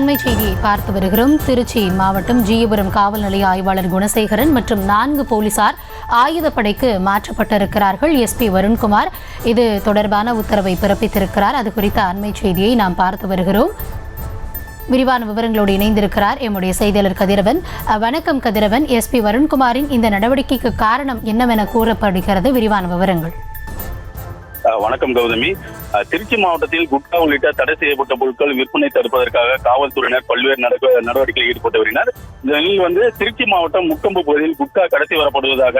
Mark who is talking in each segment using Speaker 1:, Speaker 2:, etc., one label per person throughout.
Speaker 1: அண்மை செய்தியை பார்த்து வருகிறோம். திருச்சி மாவட்டம் ஜீயபுரம் காவல் நிலைய ஆய்வாளர் குணசேகரன் மற்றும் 4 போலீசார் ஆயுதப்படைக்கு மாற்றப்பட்டிருக்கிறார்கள். எஸ்பி வருண்குமார் இது தொடர்பான உத்தரவை பிறப்பித்திருக்கிறார். அது குறித்த அண்மை செய்தியை நாம் பார்த்து வருகிறோம். விரிவான விவரங்களோடு இணைந்திருக்கிறார் எம்முடைய செய்தியாளர் கதிரவன். வணக்கம் கதிரவன். எஸ்பி வருண்குமாரின் இந்த நடவடிக்கைக்கு காரணம் என்னவென கூறப்படுகிறது? விரிவான விவரங்கள்.
Speaker 2: வணக்கம் கௌதமி. திருச்சி மாவட்டத்தில் குட்கா உள்ளிட்ட தடை செய்யப்பட்ட பொருட்கள் விற்பனை தடுப்பதற்காக காவல்துறையினர் பல்வேறு நடவடிக்கைகளில் ஈடுபட்டு வருகின்றனர். இந்த நிலையில் திருச்சி மாவட்டம் முக்கொம்பு பகுதியில் குட்கா கடத்தி வரப்படுவதாக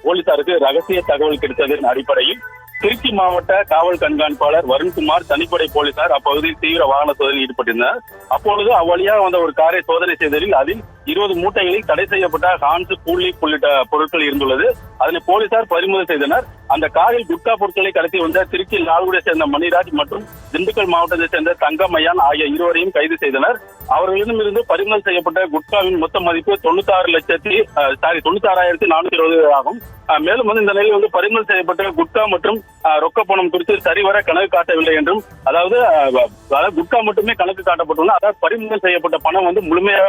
Speaker 2: போலீசாருக்கு ரகசிய தகவல் கிடைத்ததன் அடிப்படையில் திருச்சி மாவட்ட காவல் கண்காணிப்பாளர் வருண்குமார் தனிப்படை போலீசார் அப்பகுதியில் தீவிர வாகன சோதனையில் ஈடுபட்டிருந்தனர். அப்பொழுது அவ்வழியாக வந்த ஒரு காரை சோதனை செய்ததில் அதில் 20 மூட்டைகளில் தடை செய்யப்பட்ட ஹான்ஸ், புள்ளி உள்ளிட்ட பொருட்கள் இருந்துள்ளது. அதனை போலீசார் பறிமுதல் செய்தனர். அந்த காரில் குட்கா பொருட்களை கடத்தி வந்த திருச்சி லால்குடியை சேர்ந்த மணிராஜ் மற்றும் திண்டுக்கல் மாவட்டத்தை சேர்ந்த தங்கமையான் ஆகிய இருவரையும் கைது செய்தனர். அவர்களிடமிருந்து பறிமுதல் செய்யப்பட்ட குட்காவின் மொத்த மதிப்பு 96,420 ஆகும். மேலும் இந்த நிலையில் பறிமுதல் செய்யப்பட்ட குட்கா மற்றும் ரொக்க பணம் குறித்து சரிவர கணக்கு காட்டவில்லை என்றும், அதாவது குட்கா மட்டுமே கணக்கு காட்டப்பட்டுள்ள, அதாவது பறிமுதல் செய்யப்பட்ட பணம் முழுமையாக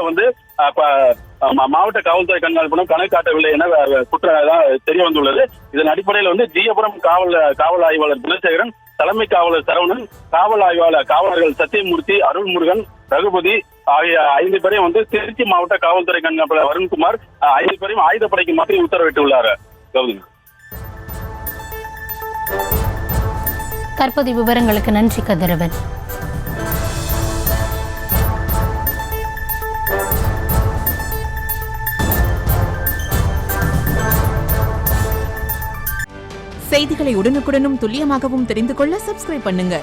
Speaker 2: மாவட்ட காவல்துறை கண்காணிப்பிடம் கணக்கு காட்டவில்லை என குற்றம் தெரிய வந்துள்ளது. இதன் அடிப்படையில் ஜீயபுரம் காவல் ஆய்வாளர் குணசேகரன், தலைமை காவலர் சரவணன், காவலர்கள் சத்தியமூர்த்தி, அருள்முருகன், ரகுபதி ஆகிய 5 பேரையும் திருச்சி மாவட்ட காவல்துறை கண்காணிப்பாளர் வருண்குமார் 5 பேரையும் ஆயுதப்படைக்கு மாற்றி உத்தரவிட்டுள்ளார். கௌதமி,
Speaker 1: தற்போதைய விவரங்களுக்கு நன்றி கதிரவன்.
Speaker 3: செய்திகளை உடனுக்குடனும் துல்லியமாகவும் தெரிந்து கொள்ள சப்ஸ்கிரைப் பண்ணுங்க.